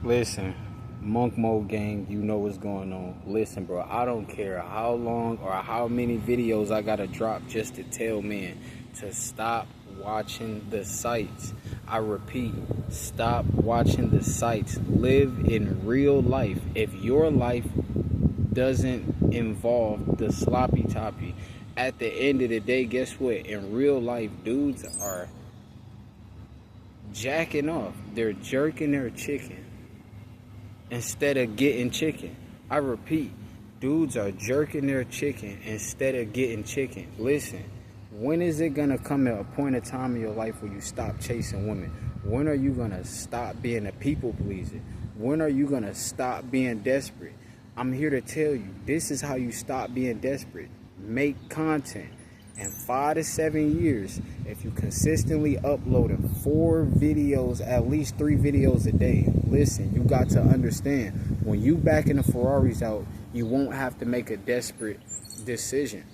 Listen, Monk Mode gang, you know what's going on. Listen, bro, I don't care how long or how many videos I gotta drop just to tell men to stop watching the sites. I repeat, stop watching the sites. Live in real life. If your life doesn't involve the sloppy toppy, at the end of the day, guess what? In real life, dudes are jacking off. They're jerking their chicken instead of getting chicken. I repeat, dudes are jerking their chicken instead of getting chicken. Listen, when is it gonna come at a point of time in your life where you stop chasing women? When are you gonna stop being a people pleaser? When are you gonna stop being desperate? I'm here to tell you, this is how you stop being desperate. Make content. In 5 to 7 years, if you consistently uploading 4 videos, at least 3 videos a day, listen, you got to understand, when you backing the Ferraris out, you won't have to make a desperate decision.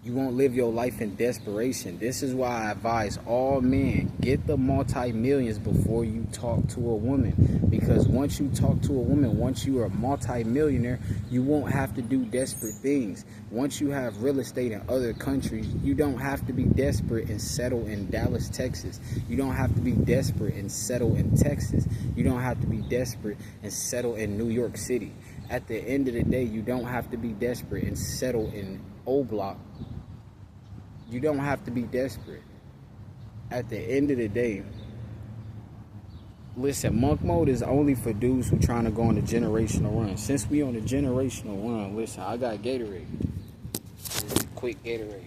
You won't live your life in desperation. This is why I advise all men, get the multi-millions before you talk to a woman. Because once you talk to a woman, once you are a multi-millionaire, you won't have to do desperate things. Once you have real estate in other countries, you don't have to be desperate and settle in Dallas, Texas. You don't have to be desperate and settle in Texas. You don't have to be desperate and settle in New York City. At the end of the day, you don't have to be desperate and settle in O-Block. You don't have to be desperate. At the end of the day, listen, Monk Mode is only for dudes who trying to go on a generational run. Since we on a generational run, listen, I got Gatorade. This is a quick Gatorade break.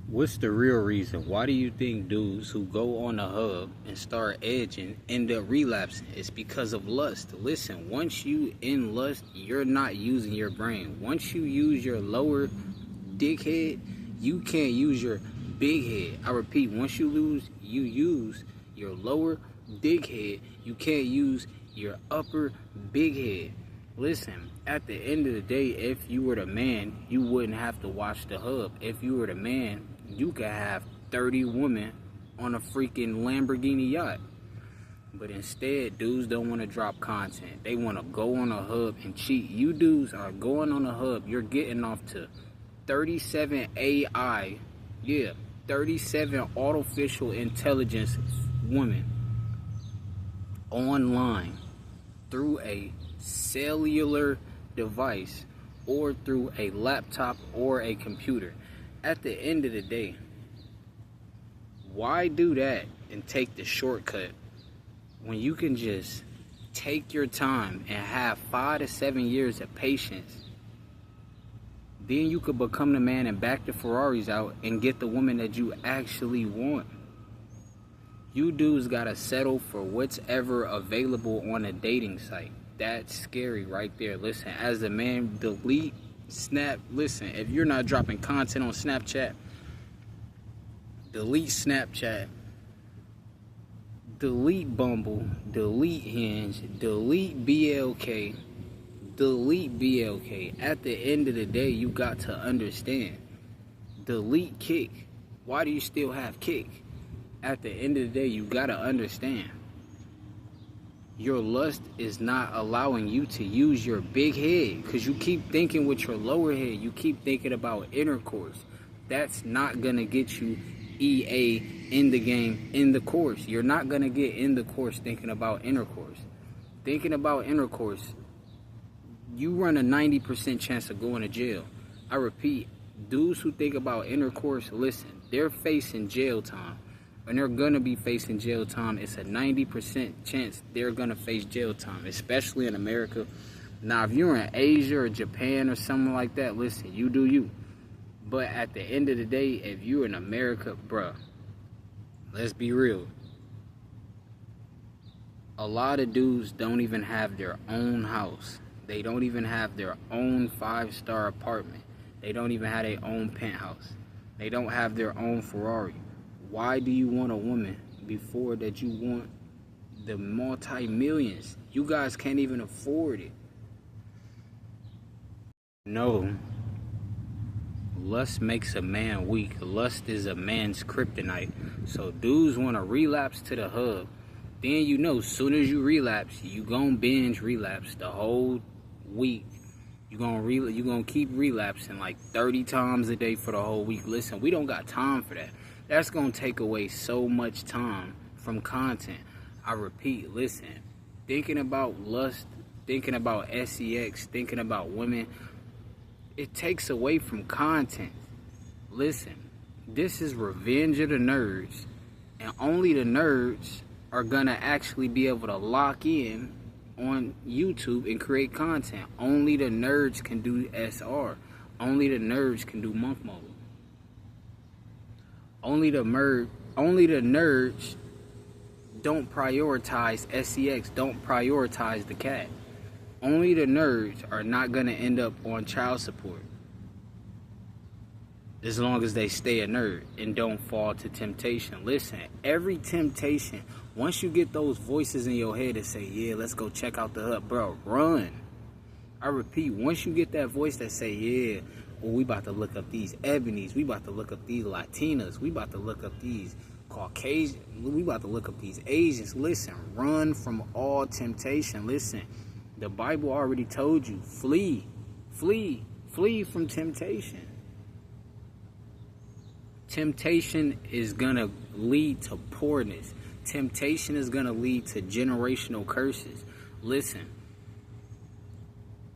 What's the real reason? Why do you think dudes who go on the hub and start edging end up relapsing? It's because of lust. Listen, once you in lust, you're not using your brain. Once you use your lower dickhead, you can't use your big head. I repeat, once you use your lower dickhead, you can't use your upper big head. Listen, at the end of the day, if you were the man, you wouldn't have to watch the hub. If you were the man, you could have 30 women on a freaking Lamborghini yacht. But instead, dudes don't want to drop content. They want to go on a hub and cheat. You dudes are going on a hub. You're getting off to 37 AI. Yeah, 37 artificial intelligence women online through a cellular device or through a laptop or a computer. At the end of the day, why do that and take the shortcut when you can just take your time and have 5 to 7 years of patience? Then you could become the man and back the Ferraris out and get the woman that you actually want. You dudes gotta settle for what's ever available on a dating site. That's scary right there. Listen, as a man, delete Snap. Listen, if you're not dropping content on Snapchat, delete Snapchat, delete Bumble, delete Hinge, delete BLK, delete BLK. At the end of the day, you got to understand, delete Kick. Why do you still have Kick? At the end of the day, you got to understand, your lust is not allowing you to use your big head because you keep thinking with your lower head. You keep thinking about intercourse. That's not going to get you EA in the game, in the course. You're not going to get in the course thinking about intercourse. Thinking about intercourse, you run a 90% chance of going to jail. I repeat, dudes who think about intercourse, listen, they're facing jail time. And they're going to be facing jail time. It's a 90% chance they're going to face jail time, especially in America. Now, if you're in Asia or Japan or something like that, listen, you do you. But at the end of the day, if you're in America, bruh, let's be real. A lot of dudes don't even have their own house. They don't even have their own 5-star apartment. They don't even have their own penthouse. They don't have their own Ferrari. Why do you want a woman before that you want the multi-millions? You guys can't even afford it. No. Lust makes a man weak. Lust is a man's kryptonite. So dudes want to relapse to the hub. Then you know, soon as you relapse, you gonna binge relapse the whole week. You gonna keep relapsing like 30 times a day for the whole week. Listen, we don't got time for that. That's gonna take away so much time from content. I repeat, listen, thinking about lust, thinking about sex, thinking about women, it takes away from content. Listen, this is Revenge of the Nerds, and only the nerds are gonna actually be able to lock in on YouTube and create content. Only the nerds can do SR. Only the nerds can do monk mode. Only the nerds don't prioritize SEX, don't prioritize the cat. Only the nerds are not gonna end up on child support, as long as they stay a nerd and don't fall to temptation. Listen, every temptation, once you get those voices in your head that say, yeah, let's go check out the hub, bro, run. I repeat, once you get that voice that say, yeah, well, we about to look up these ebonies, we about to look up these Latinas, we about to look up these Caucasians, we about to look up these Asians. Listen, run from all temptation. Listen, the Bible already told you, flee from temptation. Temptation is gonna lead to poorness. Temptation is gonna lead to generational curses. Listen,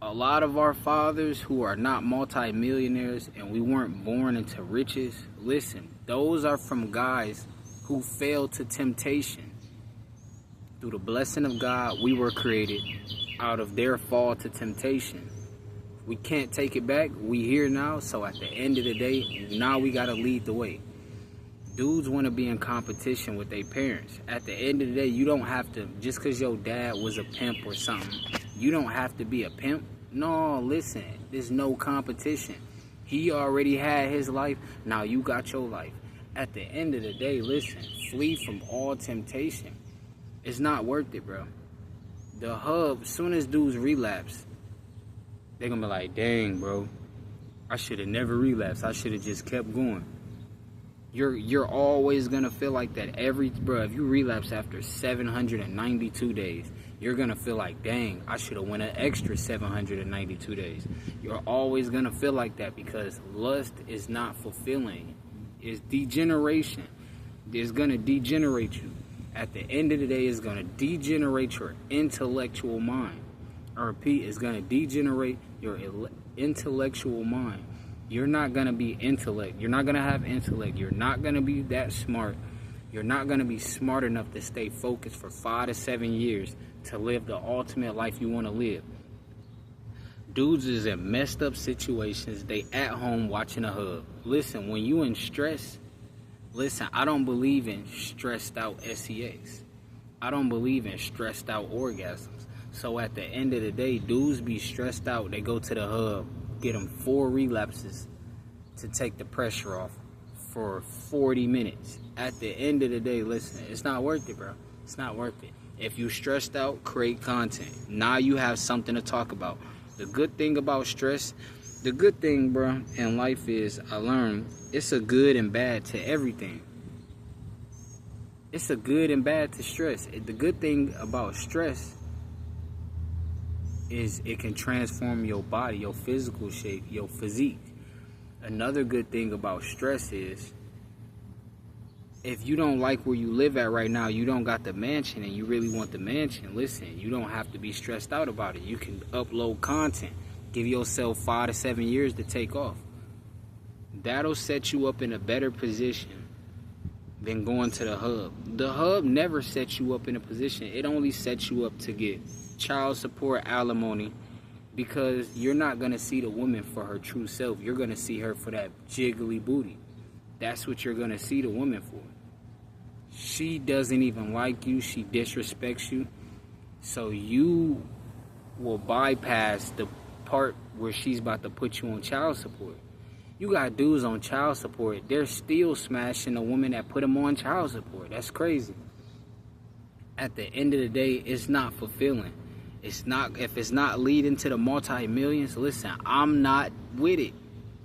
a lot of our fathers who are not multi-millionaires and we weren't born into riches, listen, those are from guys who fell to temptation. Through the blessing of God, we were created out of their fall to temptation. We can't take it back. We here now, so at the end of the day, now we gotta lead the way. Dudes want to be in competition with their parents. At the end of the day, you don't have to, just because your dad was a pimp or something, you don't have to be a pimp. No, listen, there's no competition. He already had his life, now you got your life. At the end of the day, listen, flee from all temptation. It's not worth it, bro. The hub, as soon as dudes relapse, they're gonna be like, dang, bro, I should have never relapsed. I should have just kept going. You're always gonna feel like that. Bro, if you relapse after 792 days, you're gonna feel like, dang, I should have went an extra 792 days. You're always gonna feel like that because lust is not fulfilling. It's degeneration. It's gonna degenerate you. At the end of the day, it's gonna degenerate your intellectual mind. I repeat, it's gonna degenerate your intellectual mind. You're not gonna be intellect. You're not gonna have intellect. You're not gonna be that smart. You're not gonna be smart enough to stay focused for 5 to 7 years to live the ultimate life you wanna live. Dudes is in messed up situations. They at home watching a hub. Listen, when you in stress, listen, I don't believe in stressed out sex. I don't believe in stressed out orgasms. So at the end of the day, dudes be stressed out. They go to the hub, get them 4 relapses to take the pressure off for 40 minutes. At the end of the day, listen, it's not worth it, bro. It's not worth it. If you stressed out, create content. Now you have something to talk about. The good thing about stress, the good thing, bro, in life is I learned it's a good and bad to everything. It's a good and bad to stress. The good thing about stress is it can transform your body, your physical shape, your physique. Another good thing about stress is if you don't like where you live at right now, you don't got the mansion and you really want the mansion, listen, you don't have to be stressed out about it. You can upload content. Give yourself 5 to 7 years to take off. That'll set you up in a better position than going to the hub. The hub never sets you up in a position. It only sets you up to get child support, alimony, because you're not going to see the woman for her true self. You're going to see her for that jiggly booty. That's what you're going to see the woman for. She doesn't even like you. She disrespects you. So you will bypass the part where she's about to put you on child support. You got dudes on child support, they're still smashing a woman that put them on child support. That's crazy. At the end of the day, it's not fulfilling. It's not, if it's not leading to the multi-millions, listen, I'm not with it.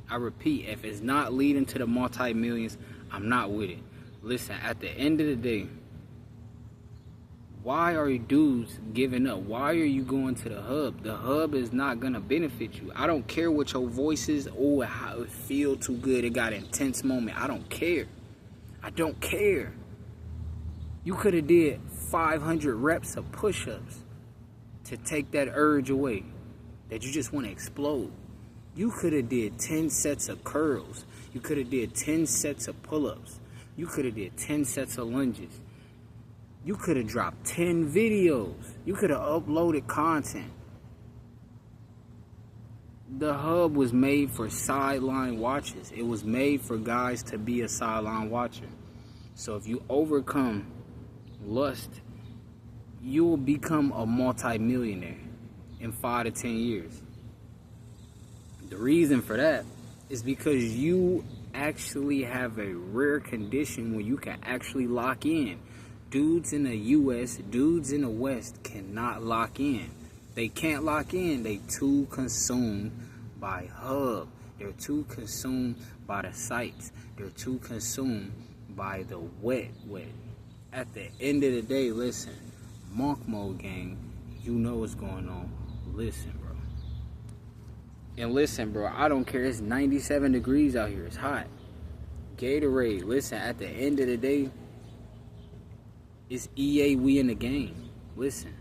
I repeat, if it's not leading to the multi-millions, I'm not with it. Listen, at the end of the day, why are you dudes giving up? Why are you going to the hub? The hub is not going to benefit you. I don't care what your voice is or how it feel too good. It got an intense moment. I don't care. I don't care. You could have did 500 reps of push-ups to take that urge away that you just want to explode. You could have did 10 sets of curls. You could have did 10 sets of pull-ups. You could have did 10 sets of lunges. You could have dropped 10 videos. You could have uploaded content. The hub was made for sideline watches. It was made for guys to be a sideline watcher. So if you overcome lust, you will become a multi-millionaire in 5 to 10 years. The reason for that is because you actually have a rare condition where you can actually lock in. Dudes in the US, dudes in the West cannot lock in. They can't lock in. They too consumed by hub. They're too consumed by the sites. They're too consumed by the wet. At the end of the day, listen, Monk Mode gang, you know what's going on. Listen, bro. And listen, bro, I don't care. It's 97 degrees out here. It's hot. Gatorade, listen, at the end of the day, it's EA, we in the game. Listen.